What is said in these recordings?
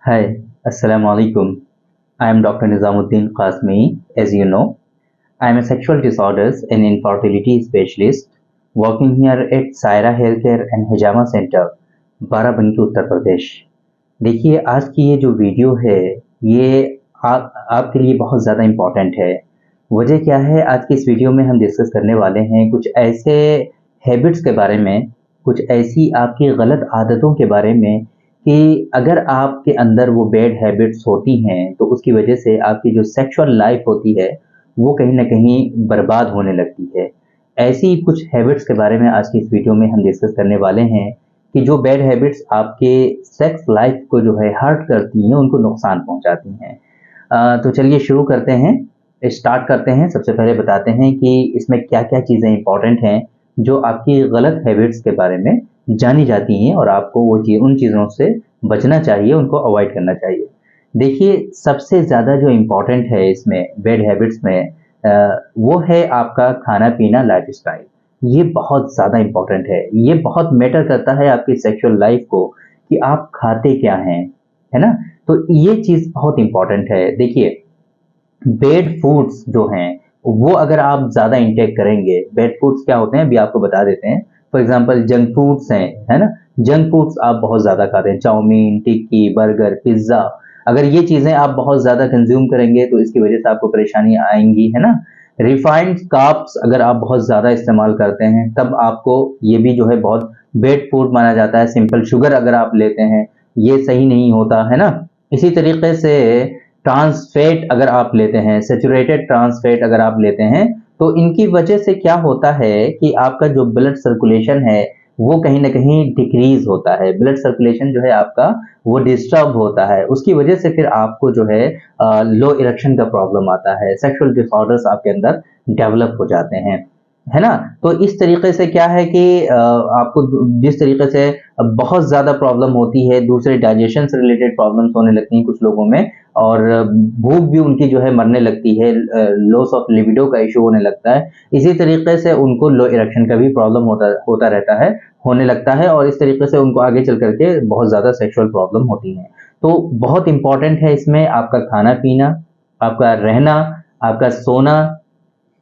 Hi, Assalamu alaikum. I am Dr. Nizamuddin Qasmi. As you know, I am a sexual disorders and infertility specialist working here at Saira Healthcare and Hijama Center, Barabanki Uttar Pradesh. देखिए, आज की ये जो video है, ये आपके लिए बहुत ज़्यादा इम्पोर्टेंट है। वजह क्या है, आज की इस वीडियो में हम डिस्कस करने वाले हैं कुछ ऐसे हैबिट्स के बारे में, कुछ ऐसी आपकी गलत आदतों के बारे में कि अगर आपके अंदर वो बैड हैबिट्स होती हैं, तो उसकी वजह से आपकी जो सेक्सुअल लाइफ होती है, वो कहीं न कहीं बर्बाद होने लगती है। ऐसी कुछ हैबिट्स के बारे में आज की इस वीडियो में हम डिस्कस करने वाले हैं कि जो बैड हैबिट्स आपके सेक्स लाइफ को जो है हर्ट करती हैं, उनको नुकसान पहुंचाती हैं। तो चलिए शुरू करते हैं, स्टार्ट करते हैं। सबसे पहले बताते हैं कि इसमें क्या-क्या चीज़ें इंपॉर्टेंट हैं, जो आपकी गलत हैबिट्स के बारे में जानी जाती हैं और आपको उन चीज़ों से बचना चाहिए, उनको अवॉइड करना चाहिए। देखिए, सबसे ज़्यादा जो इम्पोर्टेंट है इसमें बैड हैबिट्स में वो है आपका खाना-पीना, लाइफ़स्टाइल। ये बहुत ज़्यादा इम्पोर्टेंट है। ये बहुत मैटर करता है आपकी सेक्सुअल लाइफ़ को कि आप खाते क्या हैं, है ना? तो ये चीज़ बहुत इम्पोर्टेंट है। देखिए, बैड फूड्स जो हैं, वो अगर आप ज़्यादा इंटेक करेंगे, बैड फूड्स क्या होते हैं अभी आपको बता देते हैं। फॉर एग्ज़ाम्पल जंक फूड्स हैं, है ना? जंक फूड्स आप बहुत ज़्यादा खाते हैं, चाउमीन, टिक्की, बर्गर, पिज़्ज़ा। अगर ये चीज़ें आप बहुत ज़्यादा कंज़्यूम करेंगे तो इसकी वजह से आपको परेशानी आएँगी, है ना? रिफाइंड कार्ब्स अगर आप बहुत ज़्यादा इस्तेमाल करते हैं, तब आपको ये भी जो है बहुत बैड फूड माना जाता है। सिंपल शुगर अगर आप लेते हैं, ये सही नहीं होता, है ना? इसी तरीके से ट्रांस फैट अगर आप लेते हैं, सैचुरेटेड ट्रांस फैट अगर आप लेते हैं, तो इनकी वजह से क्या होता है कि आपका जो ब्लड सर्कुलेशन है, वो कहीं न कहीं डिक्रीज़ होता है। ब्लड सर्कुलेशन जो है आपका, वो डिस्टर्ब होता है। उसकी वजह से फिर आपको जो है लो इरेक्शन का प्रॉब्लम आता है, सेक्सुअल डिसऑर्डर्स आपके अंदर डेवलप हो जाते हैं। है ना? तो इस तरीके से क्या है कि आपको जिस तरीके से बहुत ज़्यादा प्रॉब्लम होती है, दूसरे डाइजेशन से रिलेटेड प्रॉब्लम्स होने लगती हैं कुछ लोगों में और भूख भी उनकी जो है मरने लगती है, लॉस ऑफ लिबिडो का इश्यू होने लगता है। इसी तरीके से उनको लो इरेक्शन का भी प्रॉब्लम होता होता रहता है, होने लगता है और इस तरीके से उनको आगे चल कर के बहुत ज़्यादा सेक्सुअल प्रॉब्लम होती हैं। तो बहुत इम्पोर्टेंट है इसमें आपका खाना-पीना, आपका रहना, आपका सोना,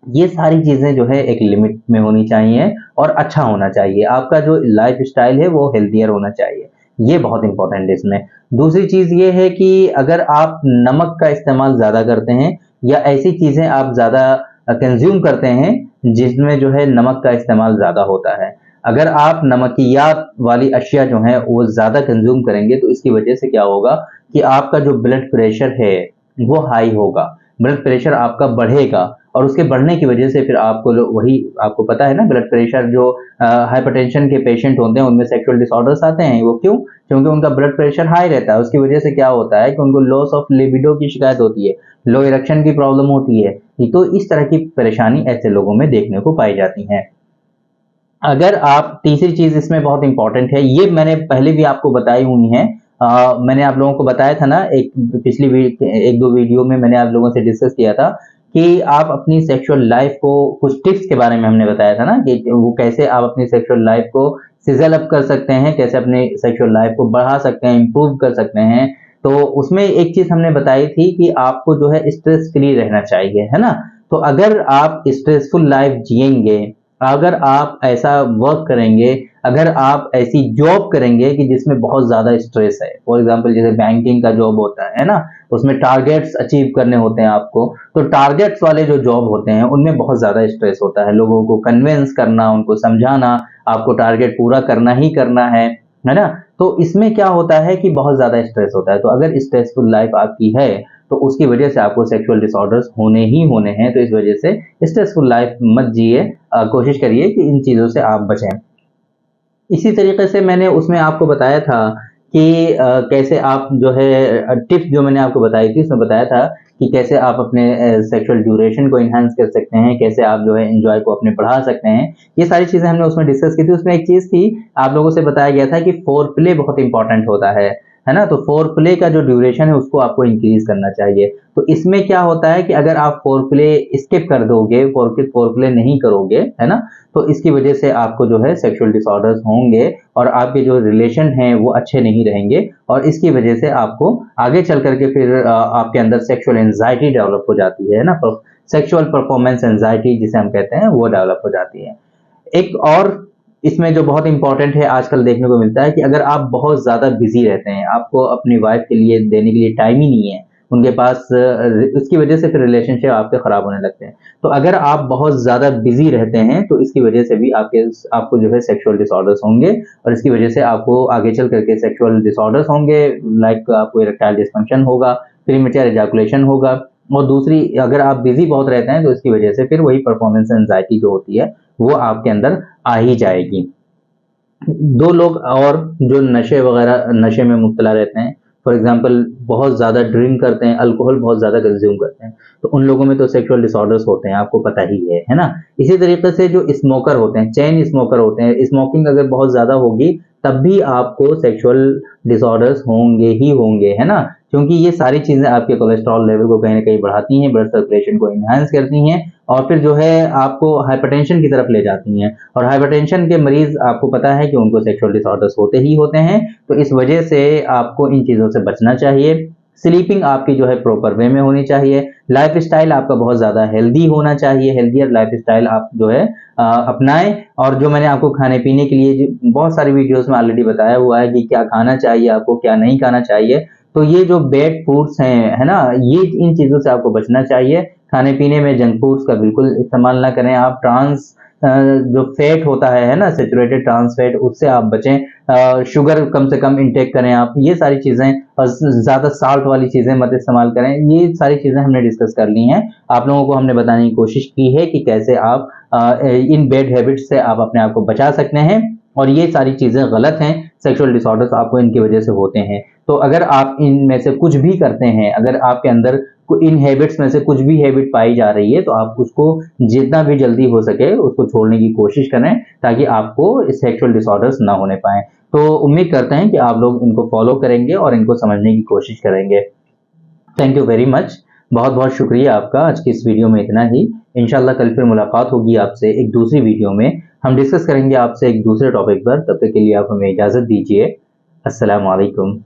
ये सारी चीज़ें जो है एक लिमिट में होनी चाहिए और अच्छा होना चाहिए। आपका जो लाइफ़स्टाइल है वो हेल्थियर होना चाहिए। ये बहुत इम्पोर्टेंट है इसमें। दूसरी चीज़ ये है कि अगर आप नमक का इस्तेमाल ज़्यादा करते हैं या ऐसी चीज़ें आप ज़्यादा कंज़्यूम करते हैं जिसमें जो है नमक का इस्तेमाल ज़्यादा होता है। अगर आप नमकियात वाली अशिया जो हैं वो ज़्यादा कंज़्यूम करेंगे तो इसकी वजह से क्या होगा कि आपका जो ब्लड प्रेशर है वो हाई होगा। ब्लड प्रेशर आपका बढ़ेगा और उसके बढ़ने की वजह से फिर आपको वही आपको पता है ना, ब्लड प्रेशर जो हाइपरटेंशन के पेशेंट होते हैं उनमें सेक्सुअल डिसऑर्डर्स आते हैं। वो क्यों? क्योंकि उनका ब्लड प्रेशर हाई रहता है। उसकी वजह से क्या होता है कि उनको लॉस ऑफ लिबिडो की शिकायत होती है, लो इरेक्शन की प्रॉब्लम होती है। तो इस तरह की परेशानी ऐसे लोगों में देखने को पाई जाती है। अगर आप तीसरी चीज़ इसमें बहुत इम्पोर्टेंट है, ये मैंने पहले भी आपको बताई हुई हैं। मैंने आप लोगों को बताया था ना, एक पिछली 1-2 वीडियो में मैंने आप लोगों से डिस्कस किया था कि आप अपनी सेक्सुअल लाइफ़ को कुछ टिप्स के बारे में हमने बताया था ना कि वो कैसे आप अपनी सेक्सुअल लाइफ़ को सिज़ल अप कर सकते हैं, कैसे अपनी सेक्सुअल लाइफ़ को बढ़ा सकते हैं, इम्प्रूव कर सकते हैं। तो उसमें एक चीज़ हमने बताई थी कि आपको जो है स्ट्रेस फ्री रहना चाहिए, है ना? तो अगर आप स्ट्रेसफुल लाइफ़ जिएँगे, अगर आप ऐसा वर्क करेंगे, अगर आप ऐसी जॉब करेंगे कि जिसमें बहुत ज़्यादा स्ट्रेस है, फॉर एग्ज़ाम्पल जैसे बैंकिंग का जॉब होता है ना? उसमें टारगेट्स अचीव करने होते हैं आपको, तो टारगेट्स वाले जो जॉब होते हैं, उनमें बहुत ज़्यादा स्ट्रेस होता है। लोगों को कन्विंस करना, उनको समझाना, आपको टारगेट पूरा करना ही करना है ना? तो इसमें क्या होता है कि बहुत ज़्यादा स्ट्रेस होता है। तो अगर स्ट्रेसफुल लाइफ़ आपकी है, तो उसकी वजह से आपको सेक्सुअल डिसऑर्डर्स होने ही होने हैं। तो इस वजह से स्ट्रेसफुल लाइफ़ मत जिए, कोशिश करिए कि इन चीज़ों से आप बचें। इसी तरीके से मैंने उसमें आपको बताया था कि कैसे आप जो है टिप्स जो मैंने आपको बताई थी, उसमें बताया था कि कैसे आप अपने सेक्सुअल ड्यूरेशन को एनहांस कर सकते हैं, कैसे आप जो है एन्जॉय को अपने बढ़ा सकते हैं। ये सारी चीज़ें हमने उसमें डिस्कस की थी। उसमें एक चीज़ थी, आप लोगों से बताया गया था कि फोरप्ले बहुत इम्पोर्टेंट होता है। है ना। तो फोर प्ले का जो ड्यूरेशन है उसको आपको इंक्रीज करना चाहिए। तो इसमें क्या होता है कि अगर आप फोर प्ले स्किप कर दोगे, फोर प्ले नहीं करोगे, है ना, तो इसकी वजह से आपको जो है सेक्सुअल डिसऑर्डर्स होंगे और आपके जो रिलेशन हैं वो अच्छे नहीं रहेंगे, और इसकी वजह से आपको आगे चल करके फिर आपके अंदर सेक्सुअल एंजाइटी डेवलप हो जाती है ना, सेक्सुअल परफॉर्मेंस एंजाइटी जिसे हम कहते हैं वो डेवलप हो जाती है। एक और इसमें जो बहुत इंपॉर्टेंट है आजकल देखने को मिलता है कि अगर आप बहुत ज़्यादा बिजी रहते हैं, आपको अपनी वाइफ के लिए देने के लिए टाइम ही नहीं है उनके पास, उसकी वजह से फिर रिलेशनशिप आपके खराब होने लगते हैं। तो अगर आप बहुत ज़्यादा बिजी रहते हैं तो इसकी वजह से भी आपको जो है सेक्सुअल डिसऑर्डर्स होंगे, और इसकी वजह से आपको आगे चल करके सेक्सुअल डिसऑर्डर्स होंगे, लाइक आपको इरेक्टाइल डिसफंक्शन होगा, प्रीमेच्योर एजाकुलेशन होगा। और दूसरी, अगर आप बिजी बहुत रहते हैं तो इसकी वजह से फिर वही परफॉर्मेंस एंजाइटी जो होती है वो आपके अंदर आ ही जाएगी। दो लोग और जो नशे में मुब्तला रहते हैं, फॉर एग्जांपल बहुत ज़्यादा ड्रिंक करते हैं, अल्कोहल बहुत ज़्यादा कंज्यूम करते हैं, तो उन लोगों में तो सेक्सुअल डिसऑर्डर्स होते हैं, आपको पता ही है ना। इसी तरीके से जो स्मोकर होते हैं, चेन स्मोकर होते हैं, स्मोकिंग अगर बहुत ज़्यादा होगी तब भी आपको सेक्सुअल डिसऑर्डर्स होंगे ही होंगे, है ना, क्योंकि ये सारी चीज़ें आपके कोलेस्ट्रॉल लेवल को कहीं ना कहीं बढ़ाती हैं, ब्लड सर्कुलेशन को इन्हांस करती हैं, और फिर जो है आपको हाइपरटेंशन की तरफ ले जाती हैं। और हाइपरटेंशन के मरीज आपको पता है कि उनको सेक्सुअल डिसऑर्डर्स होते ही होते हैं, तो इस वजह से आपको इन चीज़ों से बचना चाहिए। स्लीपिंग आपकी जो है प्रॉपर वे में होनी चाहिए। लाइफस्टाइल आपका बहुत ज़्यादा हेल्दी होना चाहिए, हेल्दियर लाइफस्टाइल आप जो है अपनाएं। और जो मैंने आपको खाने पीने के लिए जो बहुत सारी वीडियोस में ऑलरेडी बताया हुआ है कि क्या खाना चाहिए आपको, क्या नहीं खाना चाहिए, तो ये जो बैड फूड्स हैं, है ना, ये इन चीज़ों से आपको बचना चाहिए। खाने पीने में जंक फूड्स का बिल्कुल इस्तेमाल ना करें आप। जो फैट होता है ना, सेचुरेटेड ट्रांस फैट, उससे आप बचें। शुगर कम से कम इंटेक करें आप, ये सारी चीज़ें, और ज़्यादा साल्ट वाली चीज़ें मत इस्तेमाल करें। ये सारी चीज़ें हमने डिस्कस कर ली हैं, आप लोगों को हमने बताने की कोशिश की है कि कैसे आप इन बैड हैबिट्स से आप अपने आप को बचा सकते हैं, और ये सारी चीज़ें गलत हैं। सेक्सुअल डिसऑर्डर्स आपको इनकी वजह से होते हैं। तो अगर आप इनमें से कुछ भी करते हैं, अगर आपके अंदर इन हैबिट्स में से कुछ भी हैबिट पाई जा रही है, तो आप उसको जितना भी जल्दी हो सके उसको छोड़ने की कोशिश करें, ताकि आपको सेक्सुअल डिसऑर्डर्स ना होने पाए। तो उम्मीद करते हैं कि आप लोग इनको फॉलो करेंगे और इनको समझने की कोशिश करेंगे। Thank you very much. बहुत बहुत शुक्रिया आपका। आज की इस वीडियो में इतना ही। इंशाल्लाह कल फिर मुलाकात होगी आपसे एक दूसरी वीडियो में। हम डिस्कस करेंगे आपसे एक दूसरे टॉपिक पर। तब तक के लिए आप हमें इजाज़त दीजिए। अस्सलाम वालेकुम।